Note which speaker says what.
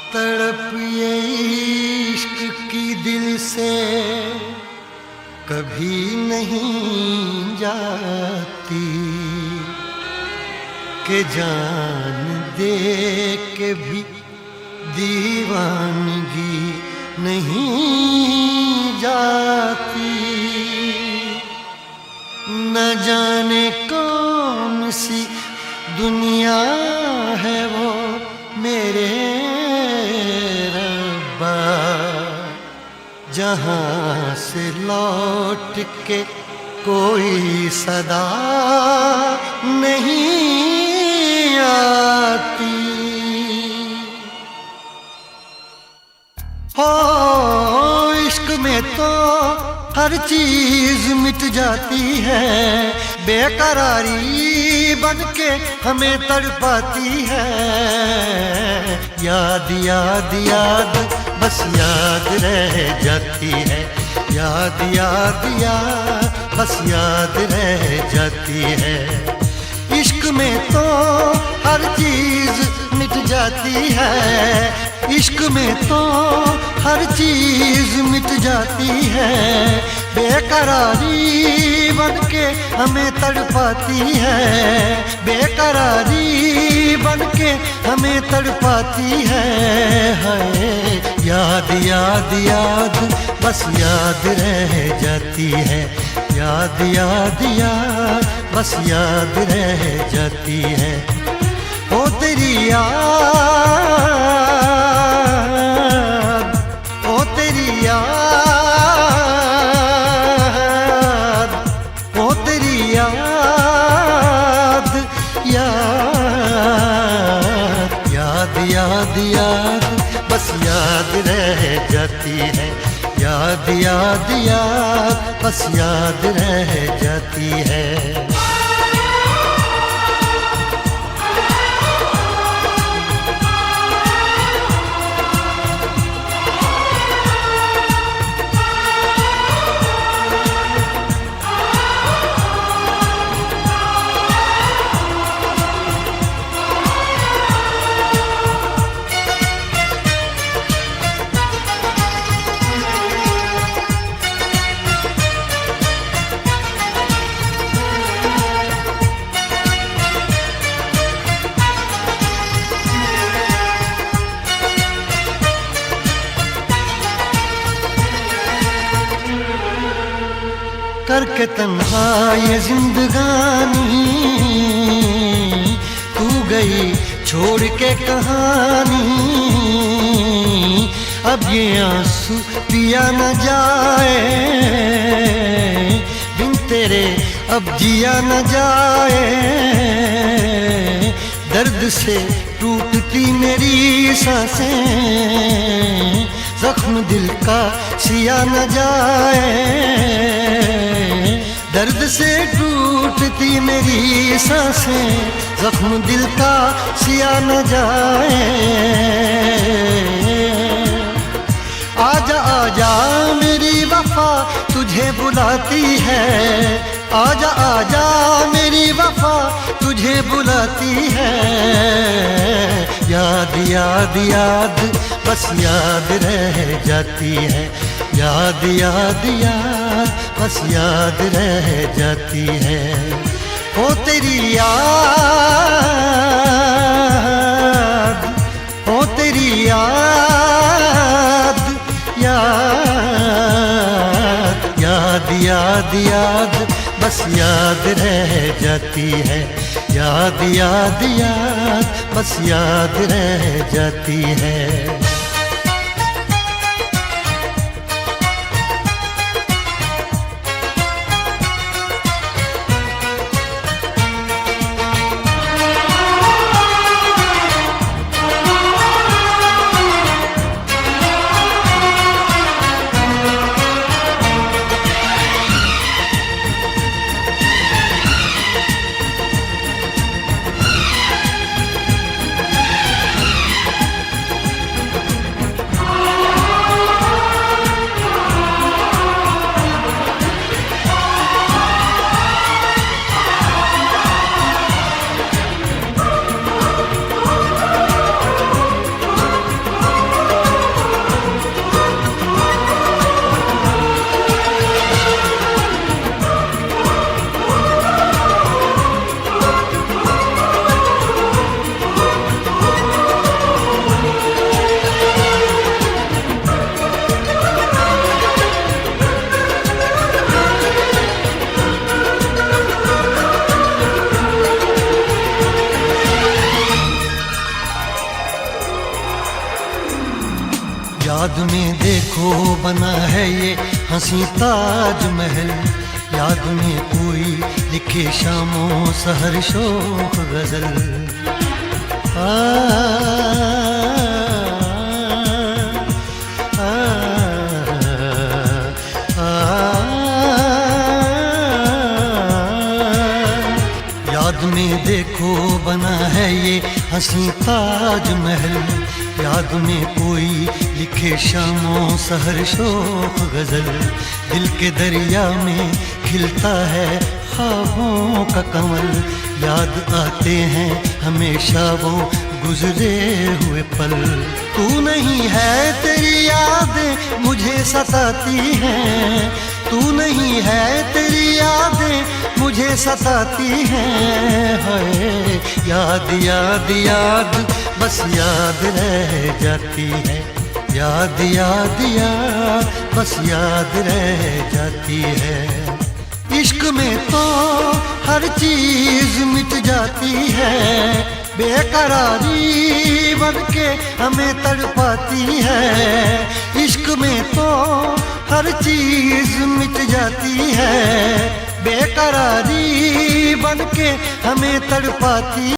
Speaker 1: तड़प ये इश्क की दिल से कभी नहीं जाती कि जान दे के भी दीवानगी नहीं जाती। न जाने कौन सी दुनिया है वो मेरे रब्बा, जहाँ से लौट के कोई सदा नहीं आती। हो इश्क में तो हर चीज मिट जाती है, बेकरारी बन के हमें तड़पाती है। याद याद याद बस याद रह जाती है, याद याद याद बस याद रह जाती है। इश्क में तो हर चीज मिट जाती है, इश्क में तो हर चीज मिट जाती है। बेकरारी बन के हमें तड़पाती है, बेकरारी बन के हमें तड़पाती है। याद याद याद बस याद रह जाती है, याद याद याद बस याद रह जाती है। ओ तेरी याद, ओ तेरी याद, ओ तेरी याद, याद याद याद याद बस याद रह जाती है, याद याद याद बस याद रह जाती है। करके तन्हा ये जिंदगानी तू गई छोड़ के कहानी। अब ये आंसू पिया न जाए बिन तेरे, अब जिया न जाए। दर्द से टूटती मेरी सांसें, जख्म दिल का सिया न जाए। दर्द से टूटती मेरी सांसें, जख्म दिल का सिया न जाए। आजा आजा मेरी वफा तुझे बुलाती है, आजा आजा मेरी वफा तुझे बुलाती है। याद याद याद बस याद रह जाती है, याद याद याद बस याद रह जाती है। ओ तेरी याद, ओ तेरी याद, याद याद याद याद बस याद रह जाती है, याद याद याद बस याद रह जाती है। याद में देखो बना है ये हंसी ताजमहल, याद में कोई लिखे शामों सहर शोख गजल। आ, आ, आ, याद में देखो बना है ये हंसी ताजमहल, याद में कोई लिखे शामों सहर शोख गजल। दिल के दरिया में खिलता है ख्वाबों का कमल, याद आते हैं हमेशा वो गुजरे हुए पल। तू नहीं है तेरी यादें मुझे सताती हैं, तू नहीं है तेरी यादें मुझे सताती हैं। हाय याद याद याद बस याद रह जाती है, याद याद याद बस याद रह जाती है। इश्क में तो हर चीज मिट जाती है, बेकरारी बन के हमें तड़पाती है। इश्क में तो हर चीज मिट जाती है, बेकरारी बन के हमें तड़पाती